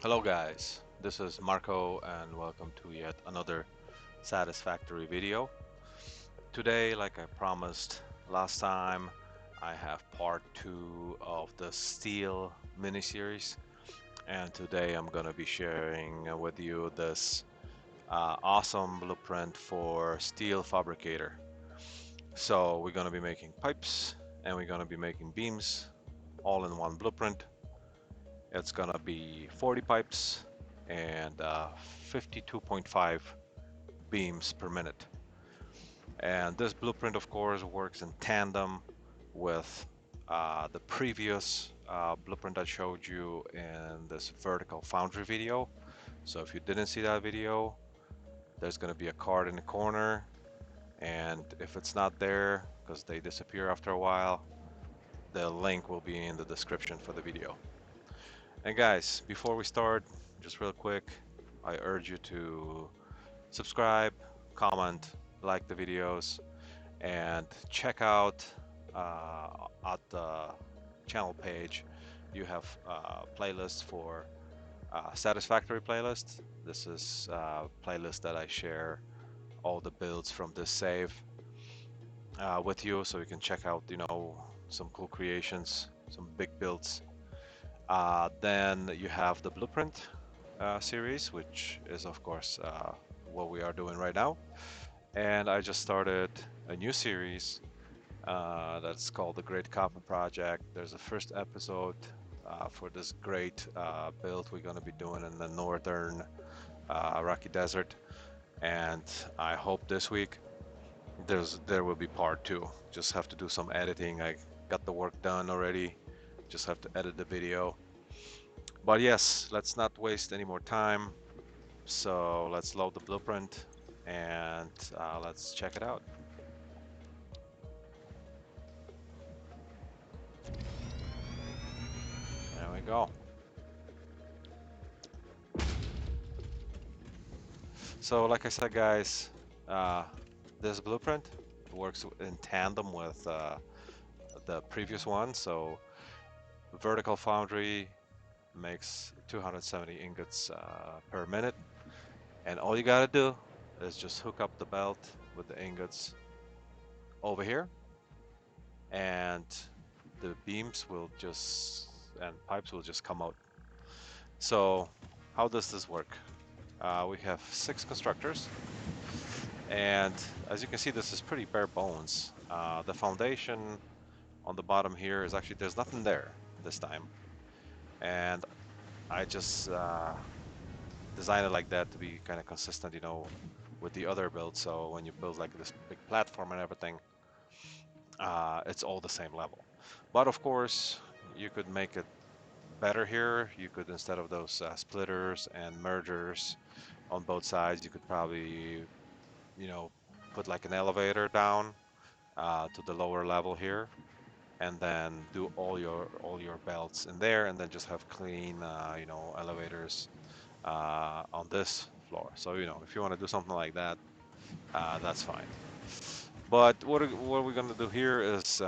Hello guys, this is Marco and welcome to yet another satisfactory video. Today, like I promised last time, I have part 2 of the steel mini-series, and today I'm gonna be sharing with you this awesome blueprint for steel fabricator. So we're gonna be making pipes and we're gonna be making beams all in one blueprint. It's gonna be 40 pipes and 52.5 beams per minute. And this blueprint, of course, works in tandem with the previous blueprint I showed you in this vertical foundry video. So if you didn't see that video, there's gonna be a card in the corner, and if it's not there, because they disappear after a while, the link will be in the description for the video. And guys, before we start, just real quick, I urge you to subscribe, comment, like the videos, and check out at the channel page. You have playlists for satisfactory playlist. This is a playlist that I share all the builds from this save with you, so you can check out, some cool creations, some big builds. Then you have the blueprint series, which is of course what we are doing right now. And I just started a new series that's called the Great Copper Project. There's a first episode for this great build we're going to be doing in the northern Rocky Desert, and I hope this week there will be part two. Just have to do some editing. I got the work done already. Just have to edit the video. But yes, let's not waste any more time. So let's load the blueprint and let's check it out. There we go. So like I said, guys, uh, this blueprint works in tandem with the previous one. So vertical foundry makes 270 ingots per minute, and all you gotta do is just hook up the belt with the ingots over here, and the beams will just and pipes will just come out. So how does this work? We have 6 constructors, and as you can see, this is pretty bare bones. The foundation on the bottom here is actually, there's nothing there this time, and I just designed it like that to be kind of consistent, with the other builds. So when you build like this big platform and everything, it's all the same level. But of course, you could make it better here. You could, instead of those splitters and mergers on both sides, you could probably, you know, put like an elevator down to the lower level here, and then do all your belts in there, and then just have clean, elevators on this floor. So if you want to do something like that, that's fine. But what we're gonna do here is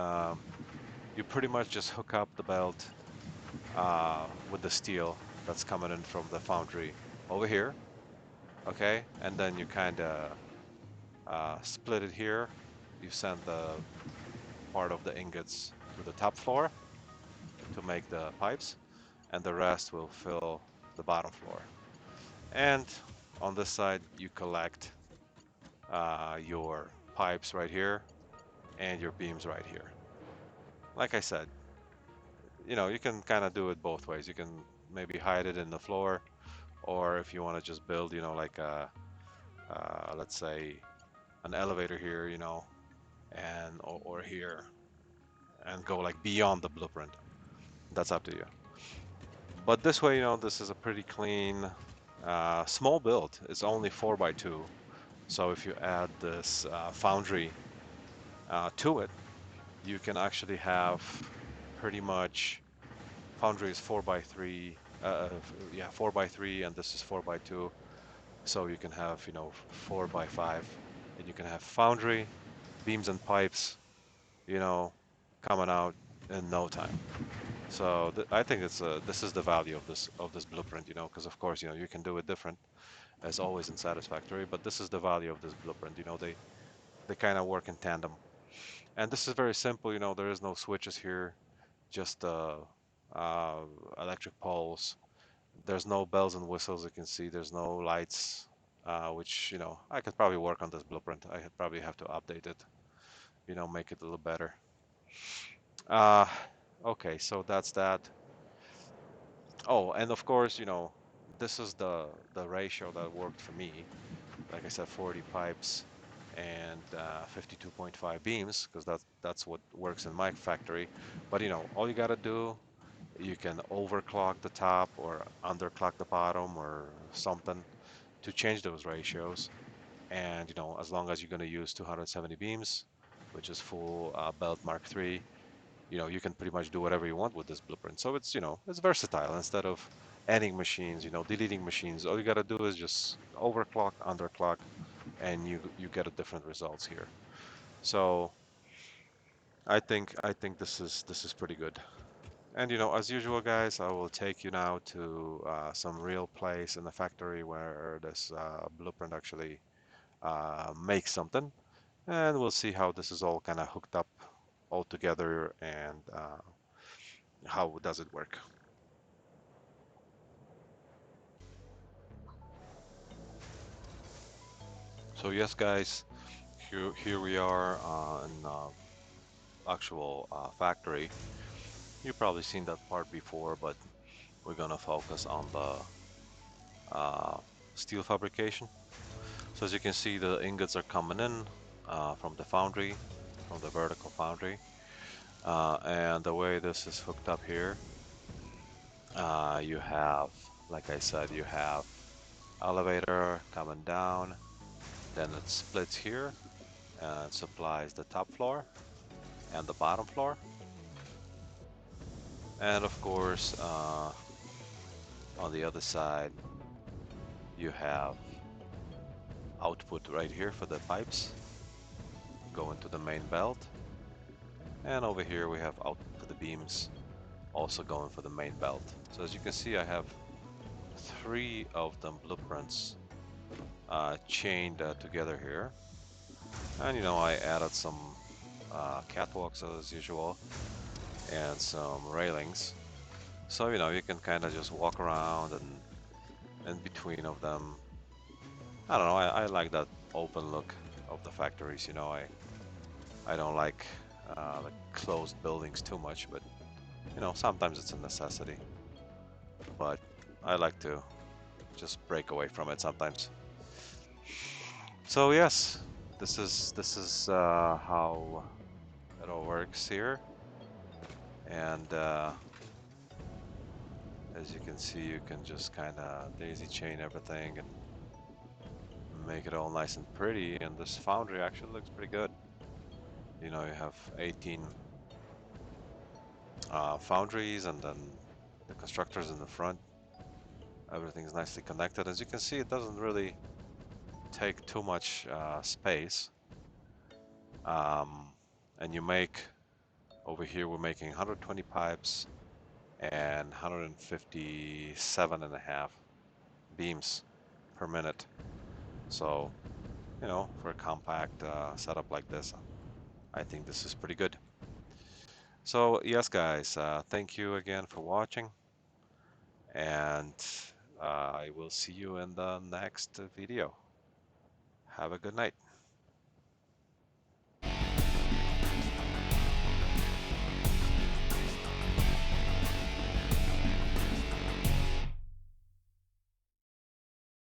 you pretty much just hook up the belt with the steel that's coming in from the foundry over here, okay? And then you kind of split it here. You send the part of the ingots to the top floor to make the pipes, and the rest will fill the bottom floor. And on this side, you collect your pipes right here and your beams right here. Like I said, you can kind of do it both ways. You can maybe hide it in the floor, or if you want to just build, like let's say an elevator here, and or here, and go like beyond the blueprint. That's up to you. But this way, this is a pretty clean, small build. It's only 4 by 2. So if you add this foundry to it, you can actually have pretty much, foundry is 4 by 3, yeah, 4 by 3, and this is 4 by 2. So you can have, 4 by 5, and you can have foundry, beams and pipes, you know, coming out in no time. So I think this is the value of this blueprint, because of course, you can do it different as always in Satisfactory, but this is the value of this blueprint. They kind of work in tandem, and this is very simple. There is no switches here, just uh, electric poles. There's no bells and whistles. You can see there's no lights, which I could probably work on this blueprint. I probably have to update it, make it a little better. Uh, okay, so that's that. Oh, and of course, this is the ratio that worked for me. Like I said, 40 pipes and 52.5 beams, because that's what works in my factory. But all you gotta do, you can overclock the top or underclock the bottom or something to change those ratios. And as long as you're gonna use 270 beams, which is full belt Mark III, you can pretty much do whatever you want with this blueprint. So it's versatile. Instead of adding machines, deleting machines, all you got to do is just overclock, underclock, and you get a different results here. So I think this is pretty good. And as usual, guys, I will take you now to some real place in the factory where this blueprint actually makes something, and we'll see how this is all kind of hooked up all together and how does it work. So yes, guys, here we are in actual factory. You've probably seen that part before, but we're gonna focus on the uh, steel fabrication. So as you can see, the ingots are coming in from the foundry, from the vertical foundry, and the way this is hooked up here, you have, like I said, you have elevator coming down, then it splits here and supplies the top floor and the bottom floor. And of course, on the other side, you have output right here for the pipes going to the main belt. And over here we have output for the beams also going for the main belt. So as you can see, I have three of them blueprints chained together here. And I added some catwalks as usual and some railings. So you can kind of just walk around and in between of them. I don't know, I like that open look of the factories. I don't like the closed buildings too much, but sometimes it's a necessity. But I like to just break away from it sometimes. So yes, this is how it all works here, and as you can see, you can just kind of daisy chain everything and make it all nice and pretty. And this foundry actually looks pretty good. You have 18 foundries and then the constructors in the front. Everything's nicely connected. As you can see, it doesn't really take too much space. Um, and you make, over here we're making 120 pipes and 157 and a half beams per minute. So, for a compact setup like this, I think this is pretty good. So yes, guys, thank you again for watching, and I will see you in the next video. Have a good night.